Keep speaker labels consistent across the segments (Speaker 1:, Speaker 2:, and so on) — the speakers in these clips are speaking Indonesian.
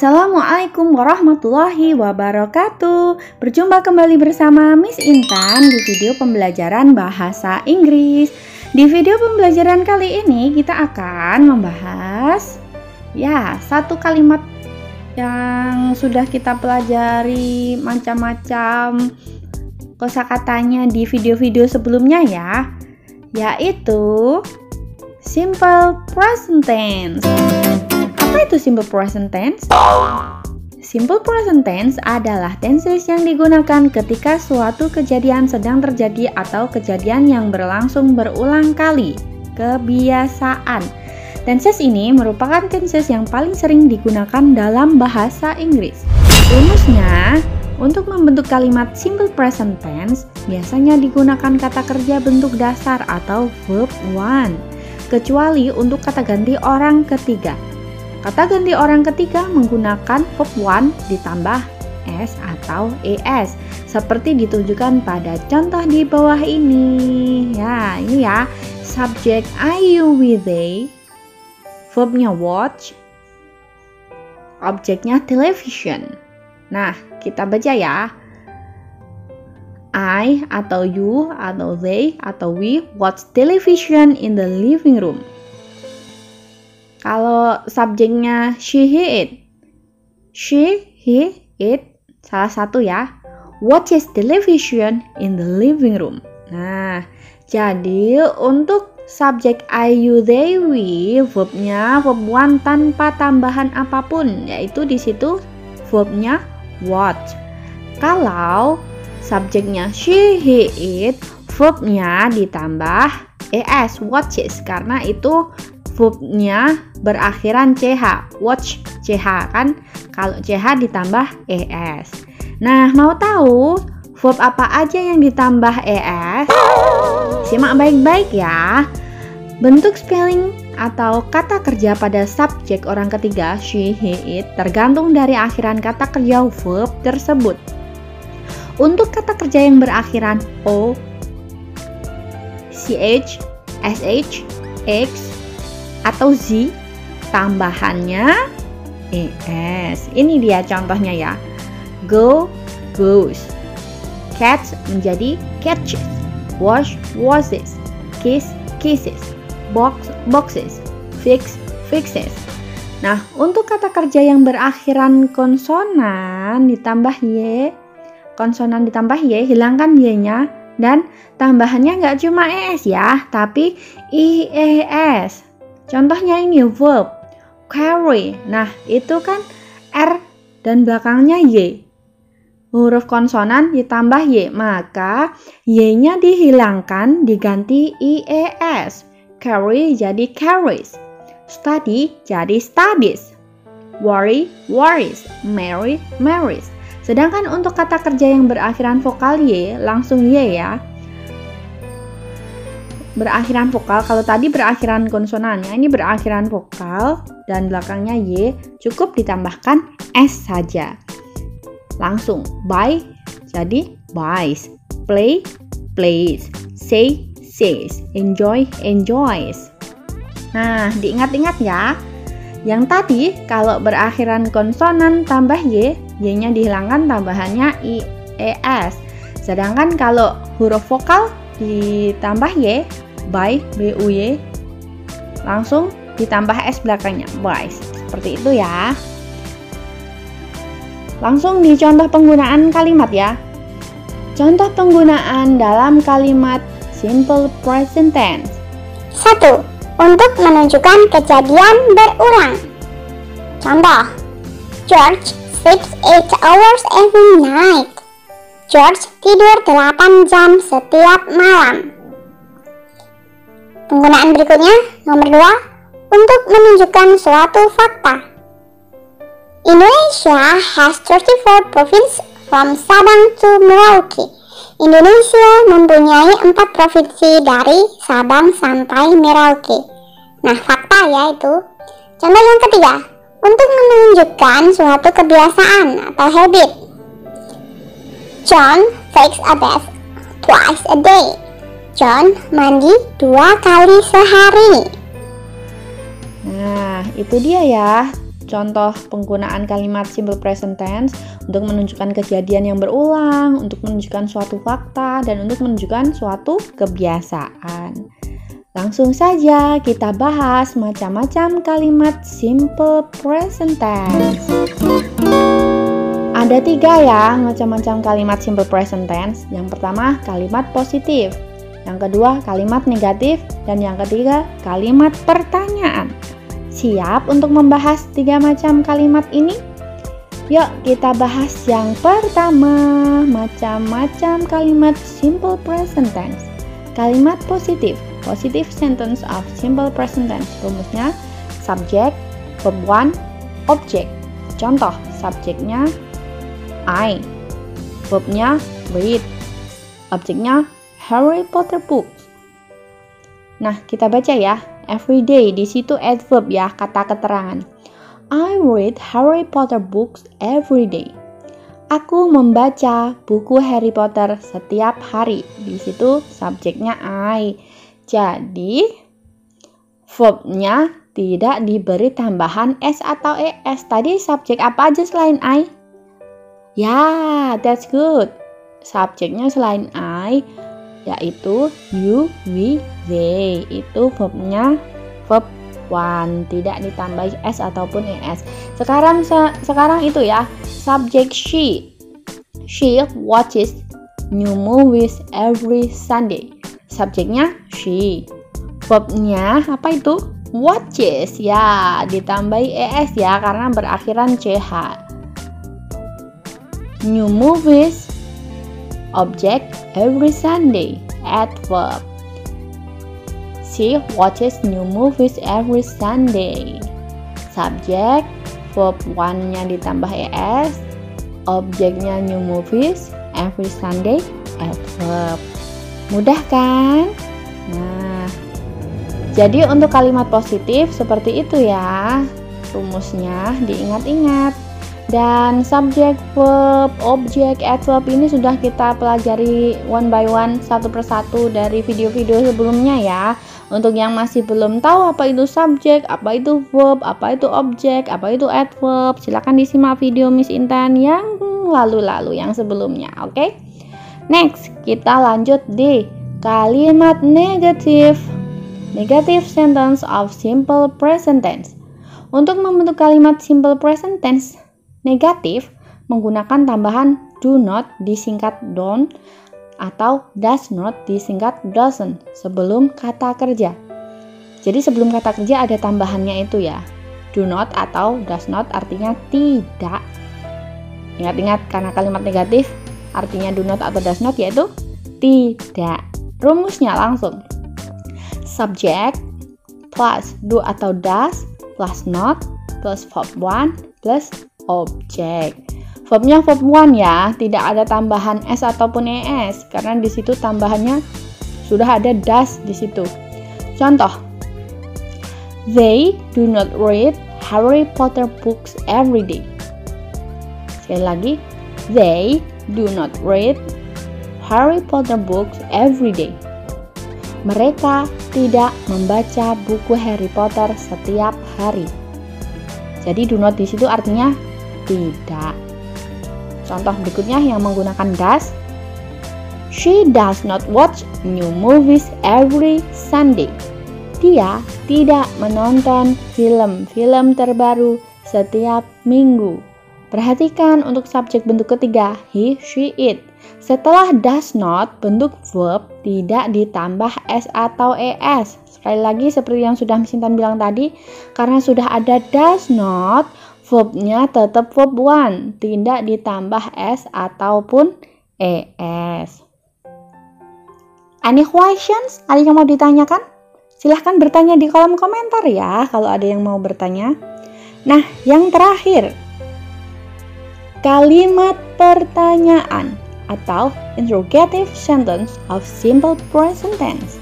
Speaker 1: Assalamualaikum warahmatullahi wabarakatuh. Berjumpa kembali bersama Miss Intan di video pembelajaran bahasa Inggris. Di video pembelajaran kali ini kita akan membahas satu kalimat yang sudah kita pelajari macam-macam kosakatanya di video-video sebelumnya yaitu simple present tense. Apa itu simple present tense? Simple present tense adalah tenses yang digunakan ketika suatu kejadian sedang terjadi atau kejadian yang berlangsung berulang kali. Kebiasaan. Tenses ini merupakan tenses yang paling sering digunakan dalam bahasa Inggris. Rumusnya, untuk membentuk kalimat simple present tense, biasanya digunakan kata kerja bentuk dasar atau verb one, kecuali untuk kata ganti orang ketiga. Kata ganti orang ketiga menggunakan verb one ditambah s atau es, seperti ditunjukkan pada contoh di bawah ini. Ini subjek I, you, we, they, verbnya watch, objeknya television. Nah, kita baca I atau you atau they atau we watch television in the living room. Kalau subjeknya she, he, it salah satu watches television in the living room. Nah, jadi untuk subjek I, you, they, we, verbnya verb one tanpa tambahan apapun, yaitu di situ verbnya watch. Kalau subjeknya she, he, it, verbnya ditambah es, watches, karena itu verbnya berakhiran ch, watch ch kan, kalau ch ditambah es. Nah, mau tahu verb apa aja yang ditambah es? Simak baik-baik ya. Bentuk spelling atau kata kerja pada subjek orang ketiga she, he, it tergantung dari akhiran kata kerja verb tersebut. Untuk kata kerja yang berakhiran o, ch, sh, x atau z, tambahannya es. Ini dia contohnya Go, goes. Catch menjadi catches. Wash, washes. Kiss, kisses. Box, boxes. Fix, fixes. Nah, untuk kata kerja yang berakhiran konsonan ditambah y, konsonan ditambah y, hilangkan y-nya, dan tambahannya nggak cuma es tapi ies. Contohnya ini verb carry. Nah, itu kan R dan belakangnya Y. Huruf konsonan ditambah Y, maka Y-nya dihilangkan diganti IES. Carry jadi carries. Study jadi studies. Worry, worries. Marry, marries. Sedangkan untuk kata kerja yang berakhiran vokal Y, langsung Y berakhiran vokal. Kalau tadi berakhiran konsonannya, ini berakhiran vokal dan belakangnya y, cukup ditambahkan s saja. Langsung buy jadi buys, play, plays, say, says, enjoy, enjoys. Nah, diingat-ingat yang tadi kalau berakhiran konsonan tambah y, y-nya dihilangkan, tambahannya ies. Sedangkan kalau huruf vokal ditambah y, by, buy, langsung ditambah s belakangnya, buys. Seperti itu Langsung di contoh penggunaan kalimat Contoh penggunaan dalam kalimat simple present tense.
Speaker 2: 1. Untuk menunjukkan kejadian berulang. Contoh, George sleeps 8 hours every night. George tidur 8 jam setiap malam. Penggunaan berikutnya, nomor 2, untuk menunjukkan suatu fakta. Indonesia has 34 provinces from Sabang to Merauke. Indonesia mempunyai 4 provinsi dari Sabang sampai Merauke. Nah, fakta itu. Contoh yang ketiga, untuk menunjukkan suatu kebiasaan atau habit. John takes a bath twice a day. John mandi 2 kali sehari.
Speaker 1: Nah, itu dia contoh penggunaan kalimat simple present tense untuk menunjukkan kejadian yang berulang, untuk menunjukkan suatu fakta, dan untuk menunjukkan suatu kebiasaan. Langsung saja kita bahas macam-macam kalimat simple present tense. Ada 3 ya macam-macam kalimat simple present tense. Yang pertama kalimat positif, yang kedua kalimat negatif, dan yang ketiga kalimat pertanyaan. Siap untuk membahas 3 macam kalimat ini? Yuk kita bahas yang pertama, macam-macam kalimat simple present tense. Kalimat positif, positive sentence of simple present tense. Rumusnya subject, verb 1, object. Contoh, subjeknya I, verbnya read, objeknya Harry Potter books. Nah, kita baca ya. Every day, di situ adverb ya, kata keterangan. I read Harry Potter books every day. Aku membaca buku Harry Potter setiap hari. Di situ subjeknya I. Jadi, verbnya tidak diberi tambahan S atau ES. Tadi subjek apa aja selain I? Ya, that's good. Subjeknya selain I yaitu you, we, they. Itu verbnya verb 1, tidak ditambahi S ataupun ES. Sekarang itu ya, subjek she. She watches new movies every Sunday. Subjeknya she. Verbnya apa itu? Watches ya, ditambahi ES ya karena berakhiran CH. New movies, object every Sunday, adverb. She watches new movies every Sunday. Subject, verb 1-nya ditambah ES, objeknya new movies every Sunday, adverb. Mudah kan? Nah, jadi untuk kalimat positif seperti itu ya. Rumusnya diingat-ingat. Dan subjek, verb, objek, adverb ini sudah kita pelajari one by one, satu persatu dari video-video sebelumnya ya. Untuk yang masih belum tahu apa itu subjek, apa itu verb, apa itu objek, apa itu adverb, silakan disimak video Miss Intan yang lalu-lalu, yang sebelumnya, oke? Next, kita lanjut di kalimat negatif. Negative sentence of simple present tense. Untuk membentuk kalimat simple present tense negatif, menggunakan tambahan do not disingkat don't atau does not disingkat doesn't sebelum kata kerja. Jadi sebelum kata kerja ada tambahannya itu ya. Do not atau does not artinya tidak. Ingat-ingat karena kalimat negatif artinya do not atau does not yaitu tidak. Rumusnya langsung. Subject plus do atau does plus not plus verb 1 plus objek. Verbnya verb 1 ya, tidak ada tambahan S ataupun ES karena di situ tambahannya sudah ada does di situ. Contoh, they do not read Harry Potter books every day. Sekali lagi, they do not read Harry Potter books every day. Mereka tidak membaca buku Harry Potter setiap hari. Jadi do not di situ artinya tidak. Contoh berikutnya yang menggunakan does. She does not watch new movies every Sunday. Dia tidak menonton film-film terbaru setiap minggu. Perhatikan untuk subjek bentuk ketiga, he, she, it. Setelah does not, bentuk verb tidak ditambah S atau ES. Sekali lagi seperti yang sudah Miss Intan bilang tadi, karena sudah ada does not, verbnya tetap verb 1, tidak ditambah S ataupun ES. Any questions? Ada yang mau ditanyakan? Silahkan bertanya di kolom komentar ya, kalau ada yang mau bertanya. Nah, yang terakhir, kalimat pertanyaan atau interrogative sentence of simple present tense.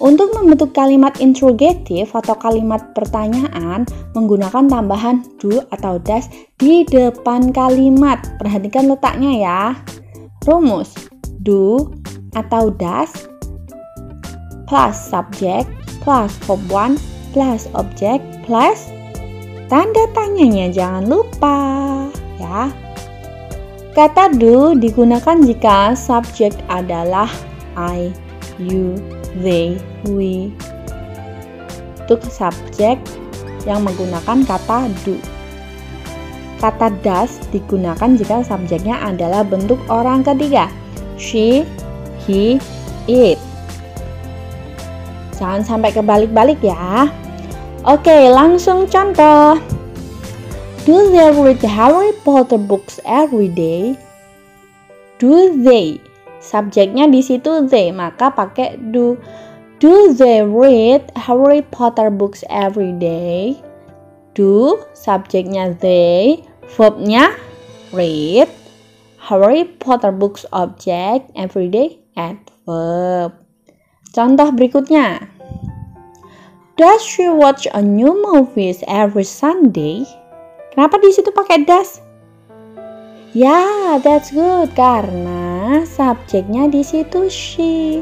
Speaker 1: Untuk membentuk kalimat interrogative atau kalimat pertanyaan menggunakan tambahan do atau does di depan kalimat. Perhatikan letaknya ya. Rumus do atau does plus subject plus verb 1 plus object plus tanda tanyanya jangan lupa ya. Kata do digunakan jika subjek adalah I, you, they, we. Untuk subjek yang menggunakan kata do. Kata does digunakan jika subjeknya adalah bentuk orang ketiga. She, he, it. Jangan sampai kebalik-balik ya. Oke, langsung contoh. Do they read Harry Potter books every day? Do they? Subjeknya di situ they, maka pakai do. Do they read Harry Potter books every day? Do, subjeknya they, verbnya read, Harry Potter books object, everyday adverb. Contoh berikutnya. Does she watch a new movies every Sunday? Kenapa di situ pakai does? Ya, that's good karena subjeknya di situ she.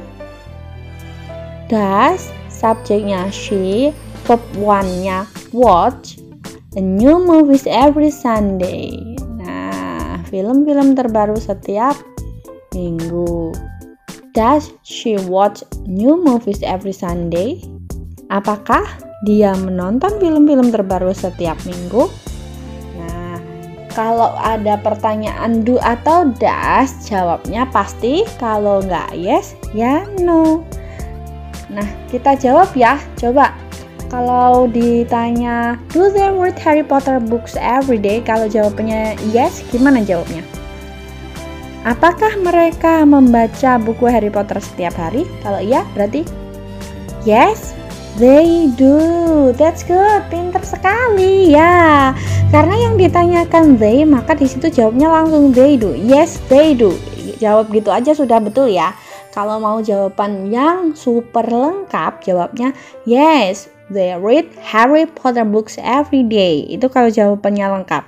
Speaker 1: Does, subjeknya she, verb one-nya watch a new movies every Sunday. Nah, film-film terbaru setiap minggu. Does she watch new movies every Sunday? Apakah dia menonton film-film terbaru setiap minggu? Nah, kalau ada pertanyaan do atau does, jawabnya pasti. Kalau nggak yes, ya no. Nah, kita jawab ya. Coba, kalau ditanya do they read Harry Potter books every day? Kalau jawabannya yes, gimana jawabnya? Apakah mereka membaca buku Harry Potter setiap hari? Kalau iya, berarti yes, they do. That's good, pinter sekali ya. Karena yang ditanyakan they, maka di situ jawabnya langsung they do. Yes, they do. Jawab gitu aja sudah betul ya. Kalau mau jawaban yang super lengkap, jawabnya yes, they read Harry Potter books every day. Itu kalau jawabannya lengkap.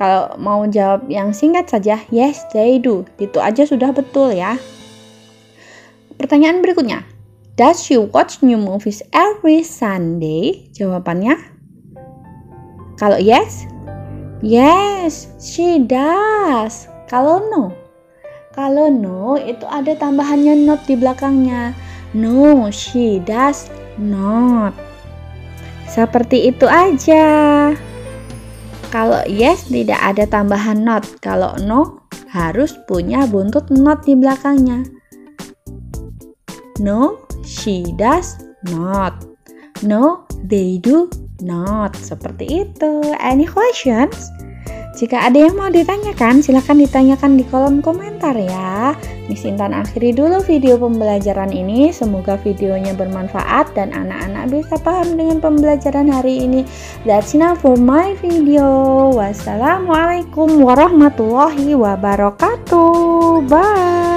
Speaker 1: Kalau mau jawab yang singkat saja, yes, they do. Itu aja sudah betul ya. Pertanyaan berikutnya. Does she watch new movies every Sunday? Jawabannya, kalau yes, yes, she does. Kalau no, itu ada tambahannya not di belakangnya. No, she does not. Seperti itu aja. Kalau yes tidak ada tambahan not. Kalau no harus punya buntut not di belakangnya. No, she does not. No, they do not. Seperti itu. Any questions? Jika ada yang mau ditanyakan, silakan ditanyakan di kolom komentar ya. Miss Intan akhiri dulu video pembelajaran ini. Semoga videonya bermanfaat dan anak-anak bisa paham dengan pembelajaran hari ini. That's enough for my video. Wassalamualaikum warahmatullahi wabarakatuh. Bye.